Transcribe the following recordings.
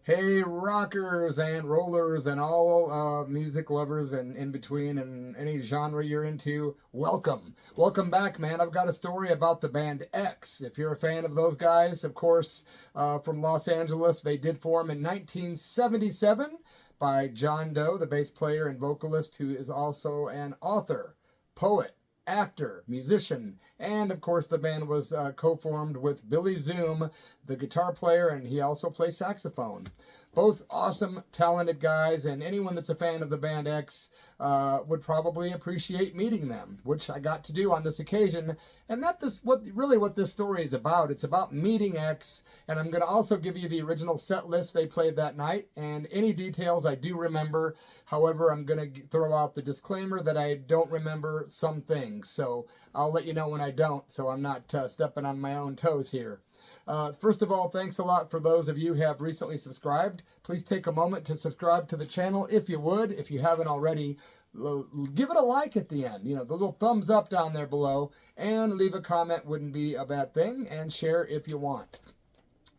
Hey, rockers and rollers and all music lovers and in between and any genre you're into, welcome. Welcome back, man. I've got a story about the band X. If you're a fan of those guys, of course, from Los Angeles, they did form in 1977 by John Doe, the bass player and vocalist, who is also an author, poet, actor, musician, and of course the band was co-formed with Billy Zoom, the guitar player, and he also plays saxophone. Both awesome, talented guys, and anyone that's a fan of the band X would probably appreciate meeting them, which I got to do on this occasion. And what this story is about. It's about meeting X, and I'm going to also give you the original set list they played that night, and any details I do remember. However, I'm going to throw out the disclaimer that I don't remember some things, so I'll let you know when I don't, so I'm not stepping on my own toes here. First of all, thanks a lot for those of you who have recently subscribed. Please take a moment to subscribe to the channel if you would. If you haven't already, give it a like at the end. You know, the little thumbs up down there below. And leave a comment, wouldn't be a bad thing. And share if you want.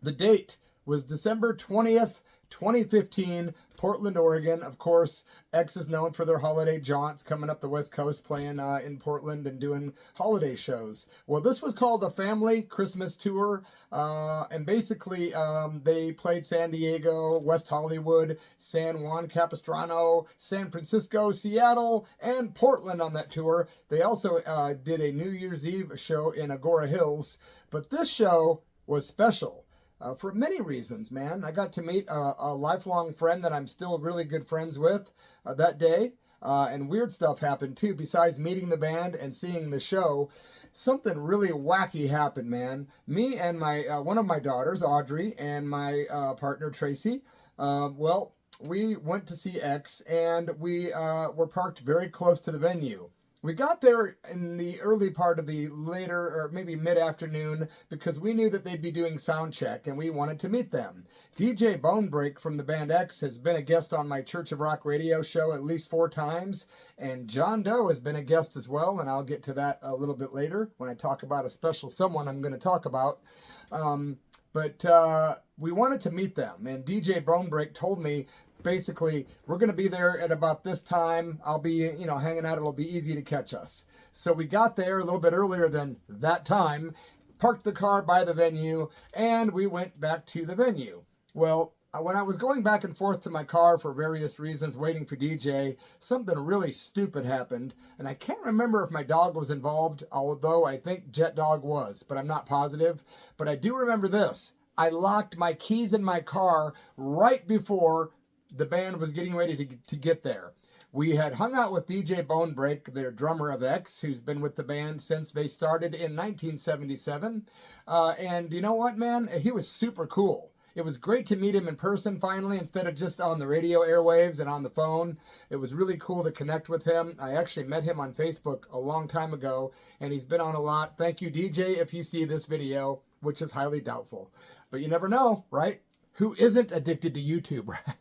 The date was December 20th, 2015, Portland, Oregon. Of course, X is known for their holiday jaunts, coming up the West Coast, playing in Portland and doing holiday shows. Well, this was called a family Christmas tour, and basically they played San Diego, West Hollywood, San Juan Capistrano, San Francisco, Seattle, and Portland on that tour. They also did a New Year's Eve show in Agora Hills, but this show was special. For many reasons, man. I got to meet a lifelong friend that I'm still really good friends with that day. And weird stuff happened too. Besides meeting the band and seeing the show, something really wacky happened, man. Me and my one of my daughters, Audrey, and my partner, Tracy, we went to see X, and we were parked very close to the venue. We got there in the early part of the later, or maybe mid-afternoon, because we knew that they'd be doing sound check, and we wanted to meet them. DJ Bonebrake from the band X has been a guest on my Church of Rock radio show at least 4 times, and John Doe has been a guest as well, and I'll get to that a little bit later when I talk about a special someone I'm going to talk about. But we wanted to meet them, and DJ Bonebrake told me, basically, we're going to be there at about this time. I'll be, hanging out. It'll be easy to catch us. So we got there a little bit earlier than that time, parked the car by the venue, and we went back to the venue. Well, when I was going back and forth to my car for various reasons, waiting for DJ, something really stupid happened, and I can't remember if my dog was involved, although I think Jet Dog was, but I'm not positive. But I do remember this. I locked my keys in my car right before the band was getting ready to get there. We had hung out with DJ Bonebrake, their drummer of X, who's been with the band since they started in 1977. And you know what, man? He was super cool. It was great to meet him in person finally, instead of just on the radio airwaves and on the phone. It was really cool to connect with him. I actually met him on Facebook a long time ago, and he's been on a lot. Thank you, DJ, if you see this video, which is highly doubtful. But you never know, right? Who isn't addicted to YouTube, right?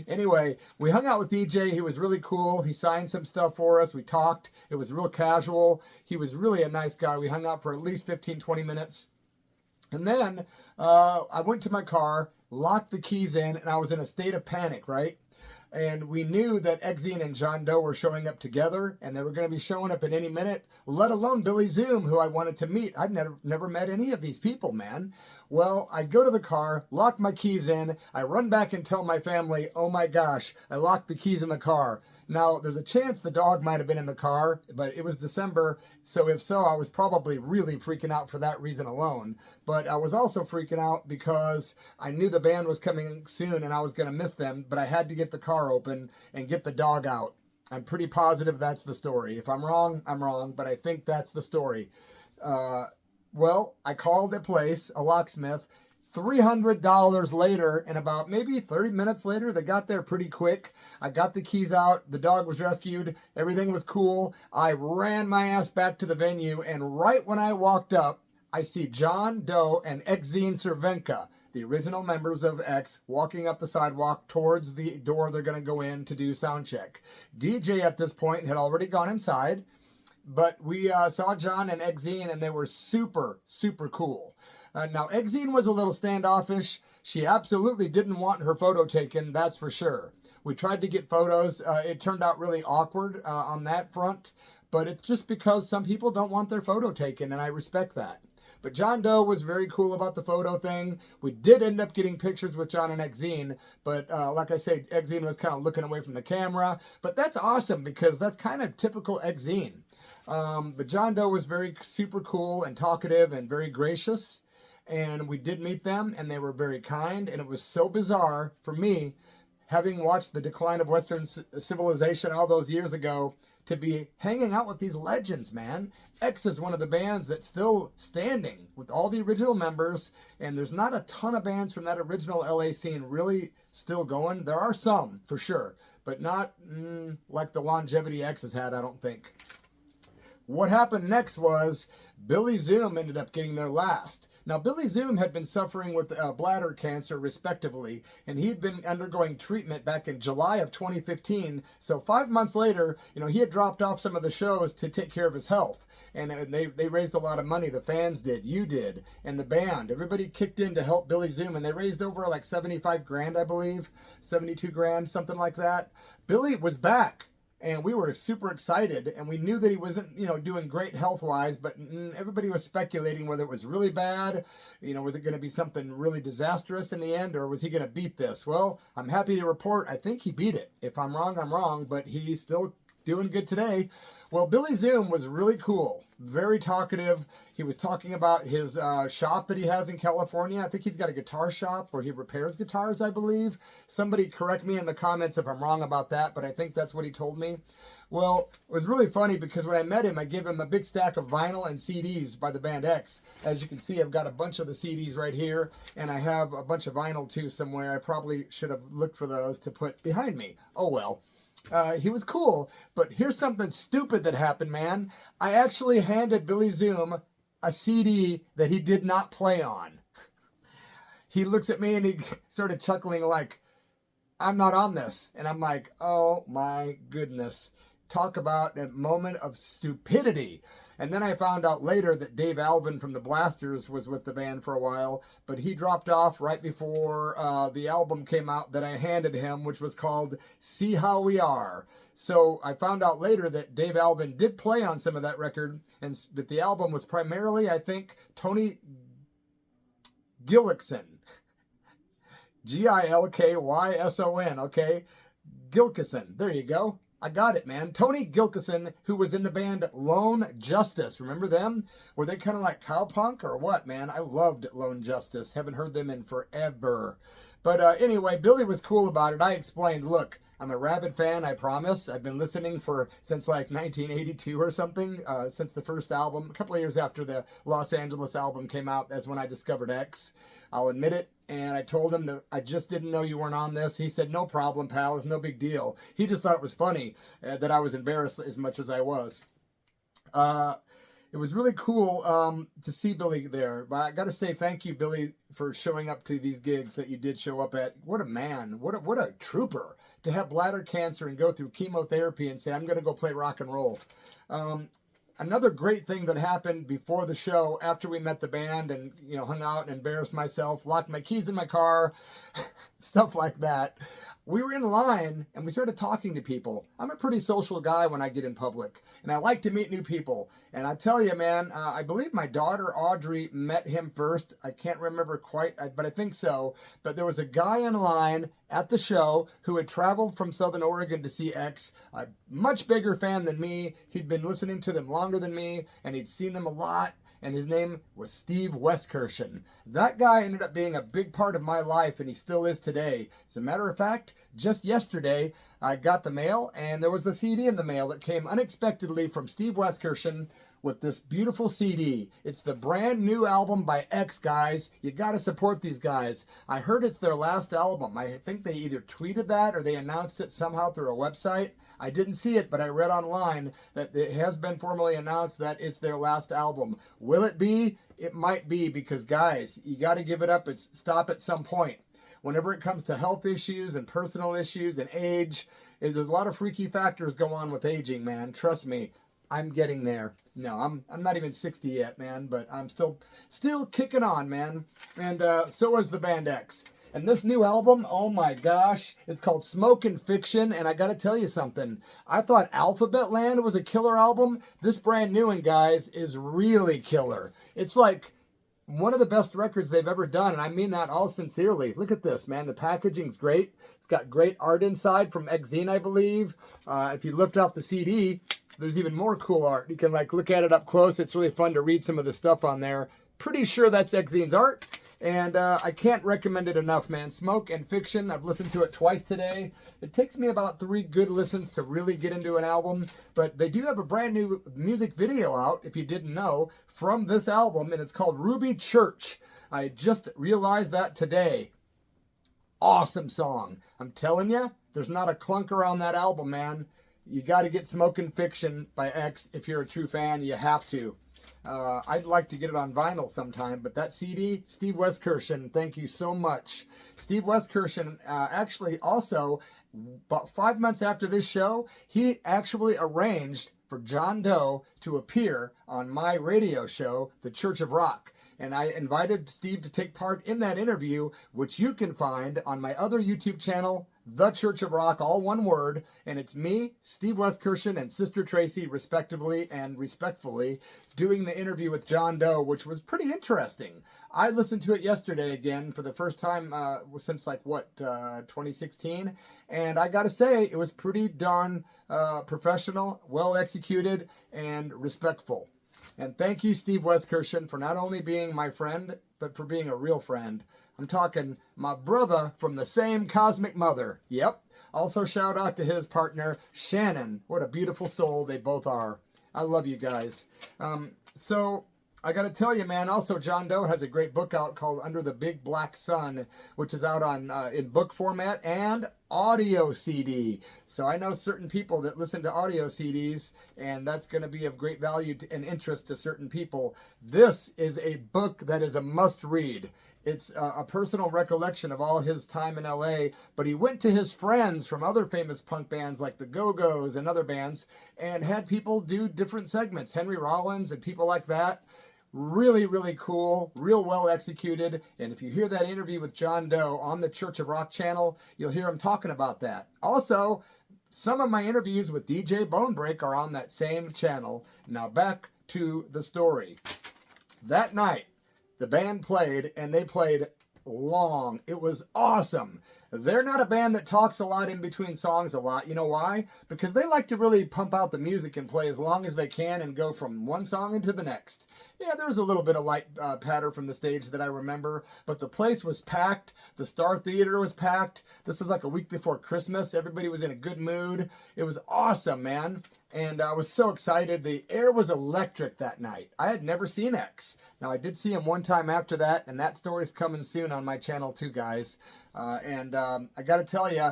Anyway, we hung out with DJ. He was really cool. He signed some stuff for us. We talked. It was real casual. He was really a nice guy. We hung out for at least 15, 20 minutes. And then I went to my car, locked the keys in, and I was in a state of panic, right? And we knew that Exene and John Doe were showing up together, and they were going to be showing up in any minute, let alone Billy Zoom, who I wanted to meet. I'd never met any of these people, man. Well, I go to the car, lock my keys in, I run back and tell my family, oh my gosh, I locked the keys in the car. Now, there's a chance the dog might have been in the car, but it was December, so if so, I was probably really freaking out for that reason alone. But I was also freaking out because I knew the band was coming soon and I was going to miss them, but I had to get the car open and get the dog out. I'm pretty positive that's the story. If I'm wrong, I'm wrong, but I think that's the story. Well, I called the place, a locksmith. $300 later, and about maybe 30 minutes later, they got there pretty quick. I got the keys out. The dog was rescued. Everything was cool. I ran my ass back to the venue, and right when I walked up, I see John Doe and Exene Cervenka, the original members of X, walking up the sidewalk towards the door they're going to go in to do sound check. DJ at this point had already gone inside, But we saw John and Exene, and they were super, super cool. Now, Exene was a little standoffish. She absolutely didn't want her photo taken, that's for sure. We tried to get photos. It turned out really awkward on that front, but it's just because some people don't want their photo taken, and I respect that. But John Doe was very cool about the photo thing. We did end up getting pictures with John and Exene, but like I said, Exene was kind of looking away from the camera. But that's awesome because that's kind of typical Exene. But John Doe was very super cool and talkative and very gracious. And we did meet them, and they were very kind. And it was so bizarre for me, having watched the decline of Western civilization all those years ago, to be hanging out with these legends, man. X is one of the bands that's still standing with all the original members, and there's not a ton of bands from that original LA scene really still going. There are some, for sure, but not like the longevity X has had, I don't think. What happened next was Billy Zoom ended up getting there last. Now, Billy Zoom had been suffering with bladder cancer, respectively, and he'd been undergoing treatment back in July of 2015. So 5 months later, he had dropped off some of the shows to take care of his health. And they raised a lot of money. The fans did, you did, and the band. Everybody kicked in to help Billy Zoom, and they raised over like 75 grand, I believe, 72 grand, something like that. Billy was back. And we were super excited, and we knew that he wasn't, doing great health-wise, but everybody was speculating whether it was really bad, was it going to be something really disastrous in the end, or was he going to beat this? Well, I'm happy to report, I think he beat it. If I'm wrong, I'm wrong, but he's still doing good today. Well, Billy Zoom was really cool, very talkative. He was talking about his shop that he has in California. I think he's got a guitar shop where he repairs guitars, I believe. Somebody correct me in the comments if I'm wrong about that, but I think that's what he told me. Well, it was really funny because when I met him, I gave him a big stack of vinyl and CDs by the band X. As you can see, I've got a bunch of the CDs right here, and I have a bunch of vinyl too somewhere. I probably should have looked for those to put behind me. Oh well. He was cool, but here's something stupid that happened, man. I actually handed Billy Zoom a CD that he did not play on. He looks at me and he started chuckling like, I'm not on this. And I'm like, oh my goodness. Talk about a moment of stupidity. And then I found out later that Dave Alvin from the Blasters was with the band for a while, but he dropped off right before the album came out that I handed him, which was called See How We Are. So I found out later that Dave Alvin did play on some of that record, and that the album was primarily, I think, Tony Gilkyson. Gilkyson, okay? Gilkyson, there you go. I got it, man. Tony Gilkyson, who was in the band Lone Justice. Remember them? Were they kind of like cowpunk or what, man? I loved Lone Justice. Haven't heard them in forever. But anyway, Billy was cool about it. I explained, look, I'm a rabid fan, I promise. I've been listening since like 1982 or something, since the first album. A couple of years after the Los Angeles album came out, that's when I discovered X. I'll admit it. And I told him that I just didn't know you weren't on this. He said, no problem, pal. It's no big deal. He just thought it was funny that I was embarrassed as much as I was. It was really cool to see Billy there. But I got to say thank you, Billy, for showing up to these gigs that you did show up at. What a man. What a trooper to have bladder cancer and go through chemotherapy and say, I'm going to go play rock and roll. Another great thing that happened before the show, after we met the band and, hung out and embarrassed myself, locked my keys in my car, stuff like that. We were in line and we started talking to people. I'm a pretty social guy when I get in public, and I like to meet new people. And I tell you, man, I believe my daughter Audrey met him first. I can't remember quite, but I think so. But there was a guy in line at the show who had traveled from Southern Oregon to see X, a much bigger fan than me. He'd been listening to them longer than me, and he'd seen them a lot. And his name was Steve Weskirchen. That guy ended up being a big part of my life, and he still is today. As a matter of fact, just yesterday, I got the mail, and there was a CD in the mail that came unexpectedly from Steve Weskirchen with this beautiful CD. It's the brand new album by X, guys. You gotta support these guys. I heard it's their last album. I think they either tweeted that or they announced it somehow through a website. I didn't see it, but I read online that it has been formally announced that it's their last album. Will it be? It might be, because guys, you gotta give it up and stop at some point. Whenever it comes to health issues and personal issues and age, there's a lot of freaky factors go on with aging, man. Trust me. I'm getting there. No, I'm not even 60 yet, man, but I'm still kicking on, man. And so is the band X. And this new album, oh my gosh, it's called Smoke and Fiction, and I gotta tell you something. I thought Alphabet Land was a killer album. This brand new one, guys, is really killer. It's like one of the best records they've ever done, and I mean that all sincerely. Look at this, man. The packaging's great. It's got great art inside from Exene, I believe. If you lift off the CD, there's even more cool art. You can like look at it up close. It's really fun to read some of the stuff on there. Pretty sure that's Exene's art. And I can't recommend it enough, man. Smoke and Fiction. I've listened to it twice today. It takes me about 3 good listens to really get into an album. But they do have a brand new music video out, if you didn't know, from this album. And it's called Ruby Church. I just realized that today. Awesome song. I'm telling you, there's not a clunker on that album, man. You got to get Smoke and Fiction by X. If you're a true fan, you have to. I'd like to get it on vinyl sometime, but that CD, Steve Weskirchen, thank you so much. Steve Weskirchen actually also, about 5 months after this show, he actually arranged for John Doe to appear on my radio show, The Church of Rock. And I invited Steve to take part in that interview, which you can find on my other YouTube channel, The Church of Rock, all one word. And it's me, Steve Weskirchen, and Sister Tracy, respectively and respectfully, doing the interview with John Doe, which was pretty interesting. I listened to it yesterday again for the first time since 2016. And I got to say, it was pretty darn professional, well executed, and respectful. And thank you, Steve Weskirchen, for not only being my friend, but for being a real friend. I'm talking my brother from the same cosmic mother. Yep. Also shout out to his partner, Shannon. What a beautiful soul they both are. I love you guys. So I got to tell you, man, also John Doe has a great book out called Under the Big Black Sun, which is out on in book format and audio CD. So I know certain people that listen to audio CDs, and that's going to be of great value and interest to certain people. This is a book that is a must read. It's a personal recollection of all his time in LA, but he went to his friends from other famous punk bands like the Go-Go's and other bands and had people do different segments, Henry Rollins and people like that. Really, really cool, real well executed. And if you hear that interview with John Doe on the Church of Rock channel, you'll hear him talking about that. Also, some of my interviews with DJ Bonebrake are on that same channel. Now back to the story. That night, the band played, and they played long. It was awesome. They're not a band that talks a lot in between songs a lot. You know why? Because they like to really pump out the music and play as long as they can and go from one song into the next. Yeah, there was a little bit of light patter from the stage that I remember, but the place was packed. The Star Theater was packed. This was like a week before Christmas. Everybody was in a good mood. It was awesome, man. And I was so excited. The air was electric that night. I had never seen X. Now, I did see him one time after that, and that story's coming soon on my channel too, guys. I got to tell you,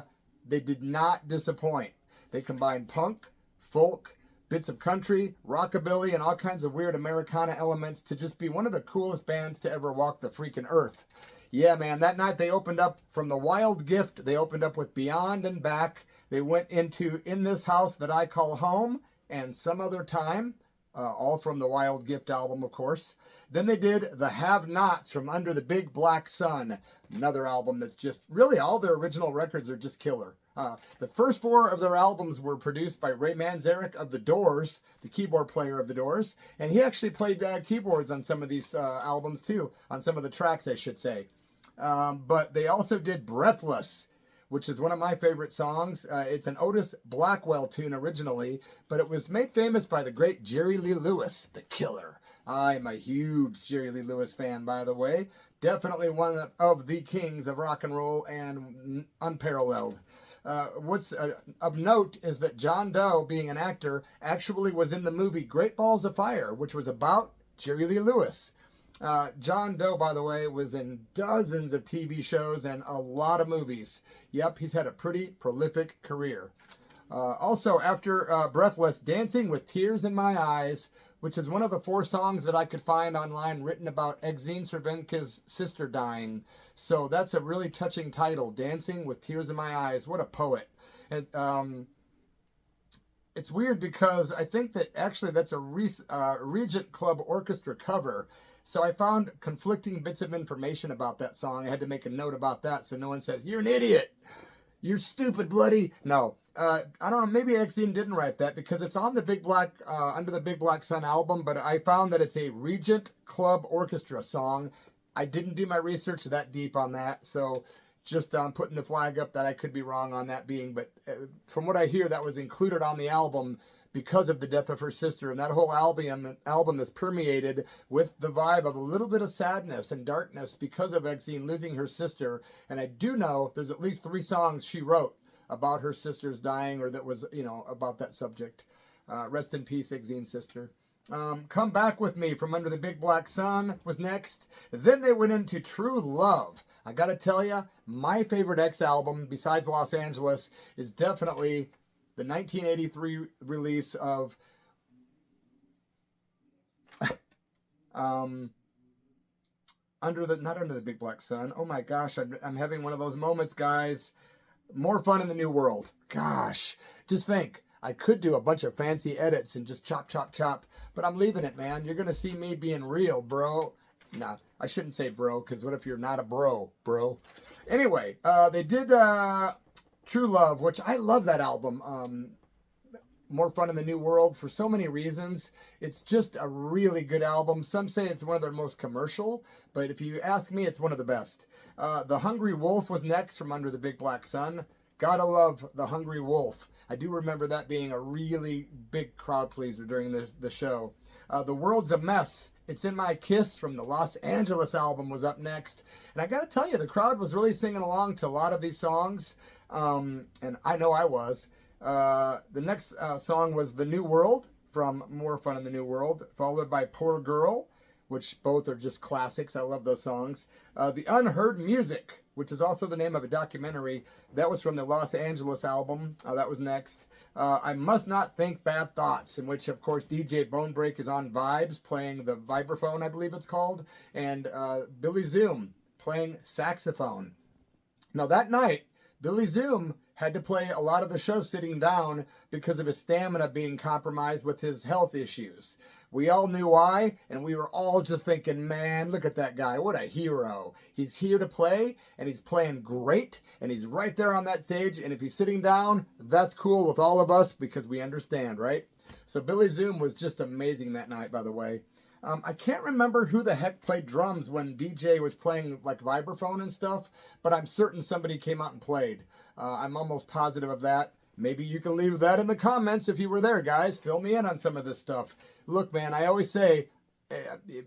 they did not disappoint. They combined punk, folk, bits of country, rockabilly, and all kinds of weird Americana elements to just be one of the coolest bands to ever walk the freaking earth. Yeah, man, that night they opened up from The Wild Gift. They opened up with Beyond and Back. They went into In This House That I Call Home and Some Other Time, all from the Wild Gift album, of course. Then they did The Have-Nots from Under the Big Black Sun, another album that's just, really all their original records are just killer. The first 4 of their albums were produced by Ray Manzarek of The Doors, the keyboard player of The Doors, and he actually played keyboards on some of these albums too, on some of the tracks, I should say. But they also did Breathless, which is one of my favorite songs. It's an Otis Blackwell tune originally, but it was made famous by the great Jerry Lee Lewis, the Killer. I'm a huge Jerry Lee Lewis fan, by the way. Definitely one of the kings of rock and roll and unparalleled. What's of note is that John Doe, being an actor, actually was in the movie Great Balls of Fire, which was about Jerry Lee Lewis. John Doe, by the way, was in dozens of TV shows and a lot of movies. Yep, he's had a pretty prolific career. Also, after Breathless, Dancing with Tears in My Eyes, which is one of the 4 songs that I could find online written about Exene Cervenka's sister dying. So that's a really touching title, Dancing with Tears in My Eyes. What a poet. And, it's weird because I think that actually that's a Regent Club Orchestra cover. So I found conflicting bits of information about that song. I had to make a note about that so no one says, "You're an idiot. You're stupid, bloody." No. I don't know. Maybe Exene didn't write that because it's on the Big Black, Under the Big Black Sun album, but I found that it's a Regent Club Orchestra song. I didn't do my research that deep on that, so just putting the flag up that I could be wrong on that being, but from what I hear, that was included on the album because of the death of her sister, and that whole album is permeated with the vibe of a little bit of sadness and darkness because of Exene losing her sister. And I do know there's at least 3 songs she wrote about her sister's dying, or that was, about that subject. Rest in peace, Exene's sister. Come Back With Me from Under the Big Black Sun was next. Then they went into True Love. I gotta tell you, my favorite X album, besides Los Angeles, is definitely the 1983 release of not Under the Big Black Sun. Oh my gosh, I'm having one of those moments, guys. More Fun in the New World. Gosh, just think. I could do a bunch of fancy edits and just chop, chop, chop, but I'm leaving it, man. You're going to see me being real, bro. Nah, I shouldn't say bro, because what if you're not a bro? Anyway, they did True Love, which I love that album. More Fun in the New World for so many reasons. It's just a really good album. Some say it's one of their most commercial, but if you ask me, it's one of the best. The Hungry Wolf was next from Under the Big Black Sun. Gotta love The Hungry Wolf. I do remember that being a really big crowd pleaser during the show. The World's a Mess. It's in My Kiss from the Los Angeles album was up next. And I gotta tell you, the crowd was really singing along to a lot of these songs. And I know I was. The next song was The New World from More Fun in the New World, followed by Poor Girl, which both are just classics. I love those songs. The Unheard Music, which is also the name of a documentary. That was from the Los Angeles album. That was next. I Must Not Think Bad Thoughts, in which, of course, DJ Bonebrake is on vibes, playing the vibraphone, I believe it's called, and Billy Zoom playing saxophone. Now, that night, Billy Zoom had to play a lot of the show sitting down because of his stamina being compromised with his health issues. We all knew why, and we were all just thinking, man, look at that guy. What a hero. He's here to play, and he's playing great, and he's right there on that stage, and if he's sitting down, that's cool with all of us because we understand, right? So Billy Zoom was just amazing that night, by the way. I can't remember who the heck played drums when DJ was playing like vibraphone and stuff, but I'm certain somebody came out and played. I'm almost positive of that. Maybe you can leave that in the comments if you were there, guys. Fill me in on some of this stuff. Look, man, I always say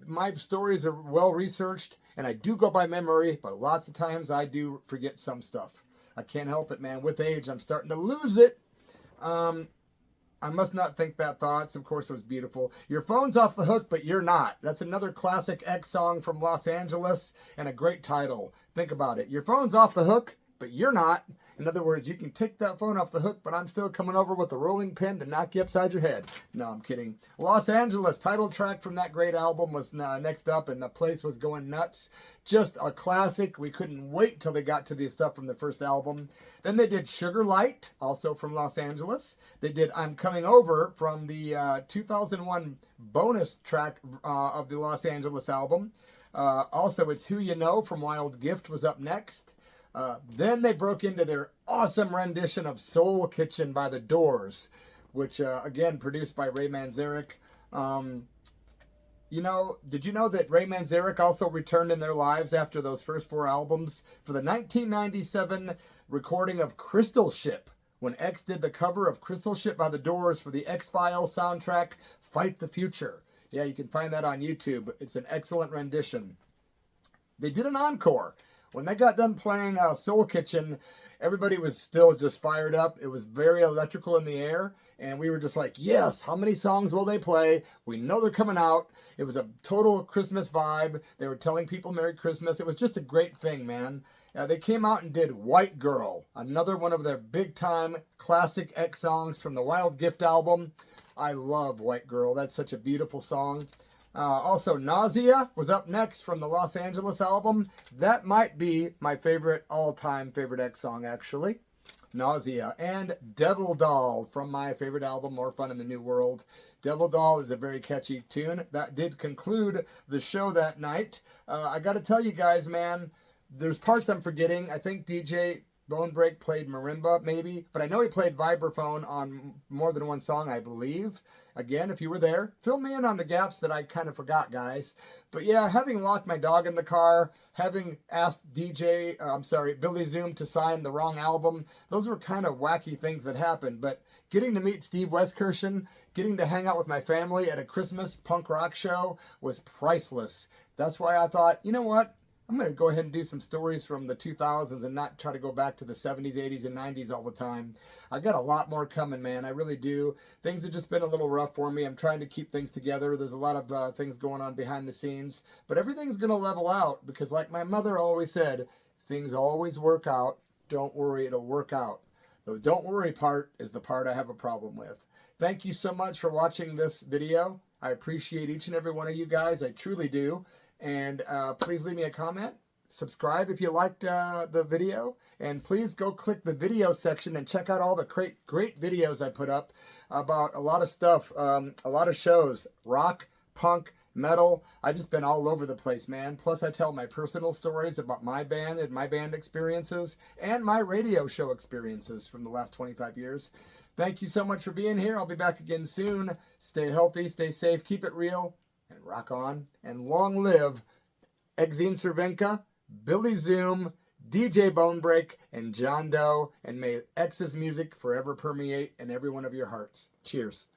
my stories are well researched, and I do go by memory, but lots of times I do forget some stuff. I can't help it, man. With age, I'm starting to lose it. I Must Not Think Bad Thoughts, of course, it was beautiful. Your Phone's Off the Hook, But You're Not. That's another classic X song from Los Angeles, and a great title. Think about it. Your phone's off the hook, but you're not. In other words, you can take that phone off the hook, but I'm still coming over with a rolling pin to knock you upside your head. No, I'm kidding. Los Angeles, title track from that great album, was next up, and the place was going nuts. Just a classic. We couldn't wait till they got to the stuff from the first album. Then they did Sugar Light, also from Los Angeles. They did I'm Coming Over from the 2001 bonus track of the Los Angeles album. Also, It's Who You Know from Wild Gift was up next. Then they broke into their awesome rendition of Soul Kitchen by The Doors, which, again, produced by Ray Manzarek. Did you know that Ray Manzarek also returned in their lives after those first 4 albums for the 1997 recording of Crystal Ship, when X did the cover of Crystal Ship by The Doors for the X-Files soundtrack, Fight the Future. Yeah, you can find that on YouTube. It's an excellent rendition. They did an encore. When they got done playing Soul Kitchen, everybody was still just fired up. It was very electrical in the air, and we were just like, yes, how many songs will they play? We know they're coming out. It was a total Christmas vibe. They were telling people Merry Christmas. It was just a great thing, man. They came out and did White Girl, another one of their big-time classic X songs from the Wild Gift album. I love White Girl. That's such a beautiful song. Also, Nausea was up next from the Los Angeles album. That might be my favorite, all-time favorite X song, actually. Nausea, and Devil Doll from my favorite album, More Fun in the New World. Devil Doll is a very catchy tune. That did conclude the show that night. I got to tell you guys, man, there's parts I'm forgetting. I think DJ Bonebrake played marimba, maybe, but I know he played vibraphone on more than one song, I believe. Again, if you were there, fill me in on the gaps that I kind of forgot, guys. But yeah, having locked my dog in the car, having asked Billy Zoom to sign the wrong album, those were kind of wacky things that happened. But getting to meet Steve Weskirchen, getting to hang out with my family at a Christmas punk rock show was priceless. That's why I thought, you know what? I'm going to go ahead and do some stories from the 2000s and not try to go back to the 70s, 80s, and 90s all the time. I got a lot more coming, man. I really do. Things have just been a little rough for me. I'm trying to keep things together. There's a lot of things going on behind the scenes. But everything's going to level out because like my mother always said, things always work out. Don't worry, it'll work out. The don't worry part is the part I have a problem with. Thank you so much for watching this video. I appreciate each and every one of you guys. I truly do. And please leave me a comment, subscribe if you liked the video, and please go click the video section and check out all the great videos I put up about a lot of stuff, a lot of shows, rock, punk, metal. I've just been all over the place, man. Plus I tell my personal stories about my band and my band experiences and my radio show experiences from the last 25 years. Thank you so much for being here. I'll be back again soon. Stay healthy, stay safe, keep it real, and rock on, and long live Exene Cervenka, Billy Zoom, DJ Bonebrake, and John Doe, and may X's music forever permeate in every one of your hearts. Cheers.